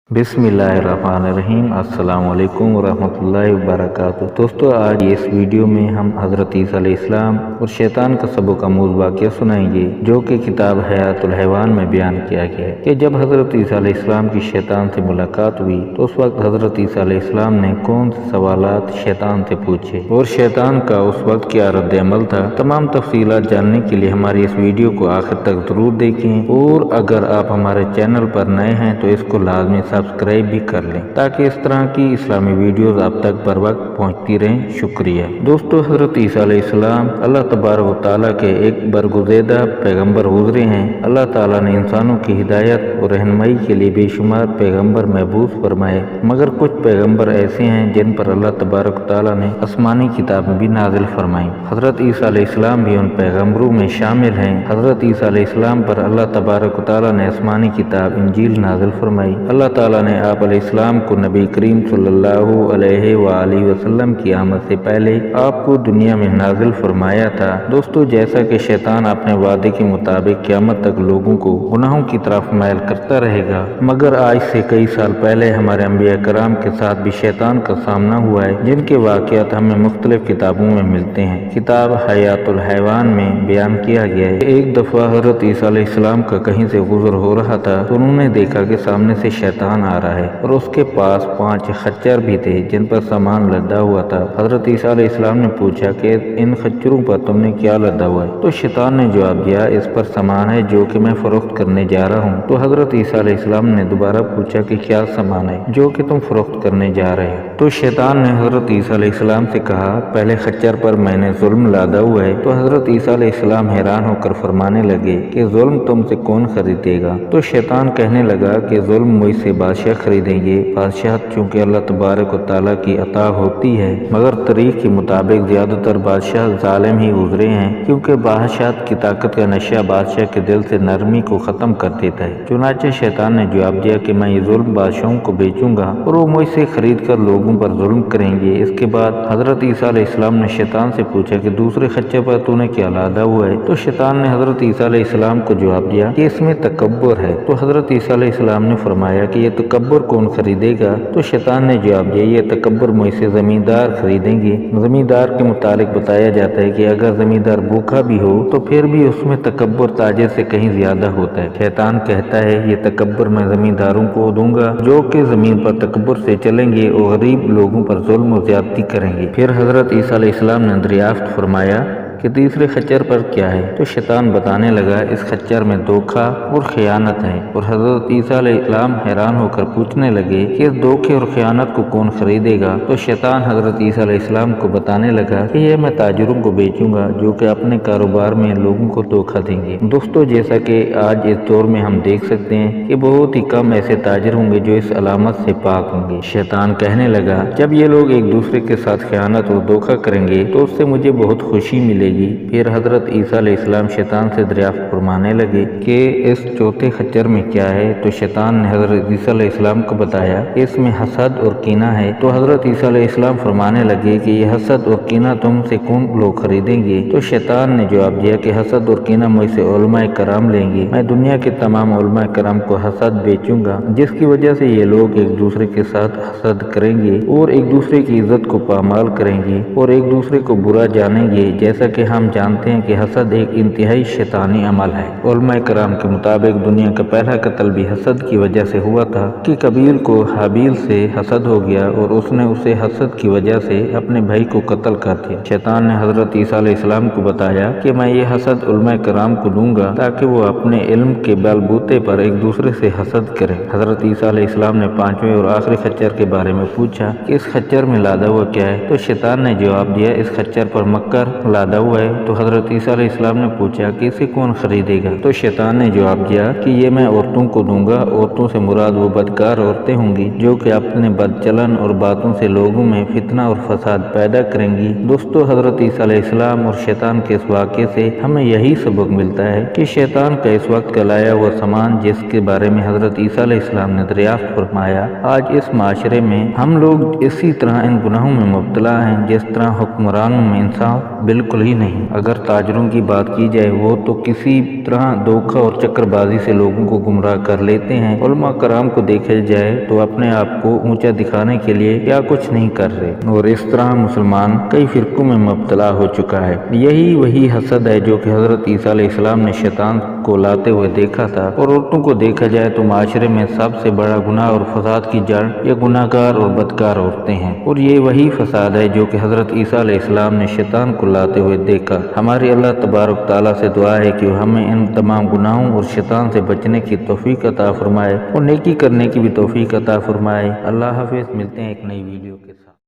बिस्मिल्लाहिर्रहमानिर्रहीम। अस्सलाम वालेकुम वरहमतुल्लाहि वबरकातुहू। दोस्तों, आज इस वीडियो में हम हज़रत ईसा अलैहिस्सलाम और शैतान का सबक आमूज़ वाक़या सुनाएंगे, जो कि किताब हयातुल हैवान में बयान किया गया है कि जब हज़रत ईसा अलैहिस्सलाम की शैतान से मुलाकात हुई तो उस वक्त हज़रत ईसा अलैहिस्सलाम ने कौन से सवालात शैतान से पूछे और शैतान का उस वक्त क्या रद्द अमल था। तमाम तफसीलात जानने के लिए हमारी इस वीडियो को आखिर तक ज़रूर देखें, और अगर आप हमारे चैनल पर नए हैं तो इसको लाजमी सब्सक्राइब भी कर लें ताकि इस तरह की इस्लामी वीडियोस आप तक बर वक्त पहुँचती रहें। शुक्रिया। दोस्तों, हज़रत ईसा अलैहिस्सलाम अल्लाह तबारक व तआला के एक बरगुज़ेदा पैगम्बर गुज़रे हैं। अल्लाह ताला ने इंसानों की हिदायत और रहनुमाई के लिए बेशुमार पैगम्बर महबूस फरमाए, मगर कुछ पैगम्बर ऐसे हैं जिन पर अल्लाह तबारक व तआला ने आसमानी किताबें भी नाजिल फरमाई। हज़रत ईसा अलैहिस्सलाम भी उन पैगम्बरों में शामिल हैं। हज़रत ईसा अलैहिस्सलाम पर अल्लाह तबारक व तआला ने आसमानी किताब इंजील नाजिल फरमाई। अल्लाह ताला ने आप अलैहिस्सलाम को नबी करीम सल्लल्लाहु अलैहि वसल्लम की आमद से पहले आपको दुनिया में नाजिल फरमाया था। दोस्तों, जैसा कि शैतान अपने वादे के मुताबिक क़यामत तक लोगों को गुनाहों की तरफ मैल करता रहेगा, मगर आज से कई साल पहले हमारे अंबिया कराम के साथ भी शैतान का सामना हुआ है, जिनके वाक़यात हमें मुख्तलिफ किताबों में मिलते हैं। किताब हयातुल हैवान में बयान किया गया है। एक दफ़ा हज़रत ईसा अलैहिस्सलाम का कहीं से गुज़र हो रहा था तो उन्होंने देखा कि सामने से शैतान आ रहा है और उसके पास 5 खच्चर भी थे जिन पर सामान लदा हुआ था। हज़रत ईसा अलैहिस्सलाम ने पूछा कि इन खच्चरों पर तुमने क्या लदा हुआ है? तो शैतान ने जवाब दिया, इस पर सामान है जो कि मैं फरोख्त करने जा रहा हूँ। तो हज़रत ईसा अलैहिस्सलाम ने दोबारा पूछा कि क्या सामान है जो कि तुम फरोख्त करने जा रहे हो? तो शैतान ने हज़रत ईसा अलैहिस्सलाम से कहा, पहले खच्चर पर मैंने जुल्म लादा हुआ है। तो हज़रत ईसा अलैहिस्सलाम हैरान होकर फरमाने लगे कि जुल्म तुमसे कौन खरीदेगा? तो शैतान कहने लगा कि जुल्म मुझसे बादशाह खरीदेंगे। बादशाह चूँकि अल्लाह तबारक व तआला की अता होती है, मगर तारीख के मुताबिक ज़्यादातर बादशाह जालिम ही गुजरे हैं, क्योंकि बादशाह की ताकत का नशा बादशाह के दिल से नरमी को ख़त्म कर देता है। चुनांचे शैतान ने जवाब दिया कि मैं ये जुल्म बादशाहों को बेचूंगा और वो मुझसे खरीद कर लोगों पर जुल्म करेंगे। इसके बाद हज़रत ईसा अलैहिस्सलाम ने शैतान से पूछा कि दूसरे खच्चर पर तूने क्या लादा हुआ है? तो शैतान ने हज़रत ईसा अलैहिस्सलाम को जवाब दिया कि इसमें तकब्बुर है। तो हज़रत ईसा अलैहिस्सलाम ने फरमाया कि ये तकब्बुर कौन खरीदेगा? तो शैतान ने जवाब दिया, ये तकब्बुर मुझसे ज़मींदार खरीदेंगे। ज़मींदार के मुतालिक बताया जाता है कि अगर ज़मींदार भूखा भी हो तो फिर भी उसमें तकब्बुर ताजिर से कहीं ज़्यादा होता है। शैतान कहता है, ये तकब्बुर मैं ज़मींदारों को दूंगा जो कि ज़मीन पर तकब्बुर से चलेंगे और गरीब लोगों पर जुल्म और ज़्यादती करेंगे। फिर हज़रत ईसा अलैहिस्सलाम ने दरियाफ्त फरमाया कि तीसरे खच्चर पर क्या है? तो शैतान बताने लगा, इस खच्चर में धोखा और खयानत है। और हज़रत ईसा अलैहिस्सलाम हैरान होकर पूछने लगे कि इस धोखे और खयानत को कौन खरीदेगा? तो शैतान हज़रत ईसा अलैहिस्सलाम को बताने लगा कि यह मैं ताजिरों को बेचूंगा जो कि अपने कारोबार में लोगों को धोखा देंगे। दोस्तों, जैसा कि आज इस दौर में हम देख सकते हैं कि बहुत ही कम ऐसे ताजिर होंगे जो इस अलामत से पाक होंगे। शैतान कहने लगा, जब ये लोग एक दूसरे के साथ खयानत और धोखा करेंगे तो उससे मुझे बहुत खुशी मिलेगी। फिर हज़रत ईसा अलैहिस्सलाम शैतान से दरियाफ्त फरमाने लगे कि इस चौथे खच्चर में क्या है? तो शैतान ने हज़रत ईसा अलैहिस्सलाम को बताया कि इसमें हसद और कीना है। तो हज़रत ईसा अलैहिस्सलाम फरमाने लगे कि ये हसद और कीना तुमसे कौन लोग खरीदेंगे? तो शैतान ने जवाब दिया कि हसद और कीना मुझसे उलमाए कराम लेंगे। मैं दुनिया के तमाम उलमाए कराम को हसद बेचूंगा, जिसकी वजह से ये लोग एक दूसरे के साथ हसद करेंगे और एक दूसरे की इज्जत को पामाल करेंगे और एक दूसरे को बुरा जानेंगे। जैसा कि हम जानते हैं कि हसद एक इंतहाई शैतानी अमल है। उलमाए कराम के मुताबिक दुनिया का पहला कत्ल भी हसद की वजह से हुआ था कि कबील को हाबील से हसद हो गया और उसने उसे हसद की वजह से अपने भाई को कत्ल कर दिया। शैतान ने हज़रत ईसा अलैहिस्सलाम को बताया कि मैं ये हसद उलमाए कराम को दूंगा ताकि वो अपने इल्म के बलबूते पर एक दूसरे से हसद करें। हज़रत ईसा अलैहिस्सलाम ने 5वें और आखिरी खच्चर के बारे में पूछा कि इस खच्चर में लादा हुआ क्या है? तो शैतान ने जवाब दिया, इस खच्चर पर मक्कर लादा हुआ है। तो हज़रत ईसा अलैहिस्सलाम ने पूछा कि इसे कौन खरीदेगा? तो शैतान ने जवाब दिया कि ये मैं औरतों को दूंगा। औरतों से मुराद वो बदकार औरतें होंगी जो कि अपने बदचलन और बातों से लोगों में फितना और फसाद पैदा करेंगी। दोस्तों, हज़रत ईसा अलैहिस्सलाम और शैतान के इस वाक़े से हमें यही सबक मिलता है कि शैतान का इस वक्त का लाया हुआ सामान, जिसके बारे में हज़रत ईसा अलैहिस्सलाम ने दरियाफ्त फरमाया, आज इस माशरे में हम लोग इसी तरह इन गुनाहों में मुब्तला हैं जिस तरह हुक्मरानों में इंसाफ बिल्कुल ही نہیں۔ اگر تاجروں کی بات کی جائے وہ تو کسی طرح دھوکہ اور چکر بازی سے لوگوں کو گمراہ کر لیتے ہیں۔ علماء کرام کو دیکھا جائے تو اپنے آپ کو اونچا دکھانے کے لیے کیا کچھ نہیں کر رہے، اور اس طرح مسلمان کئی فرقوں میں مبتلا ہو چکا ہے۔ یہی وہی حسد ہے جو کہ حضرت عیسیٰ علیہ السلام نے شیطان کو لاتے ہوئے دیکھا تھا۔ اور عورتوں کو دیکھا جائے تو معاشرے میں سب سے بڑا گناہ اور فساد کی جڑ یہ گناہ گار اور بدکار عورتیں ہیں، اور یہ وہی فساد ہے جو کہ حضرت عیسیٰ علیہ السلام نے شیطان کو لاتے ہوئے دیکھا۔ ہماری اللہ تبارک تعالیٰ سے دعا ہے کہ ہمیں ان تمام گناہوں اور شیطان سے بچنے کی توفیق عطا فرمائے اور نیکی کرنے کی بھی توفیق عطا فرمائے۔ اللہ حافظ، ملتے ہیں ایک نئی ویڈیو کے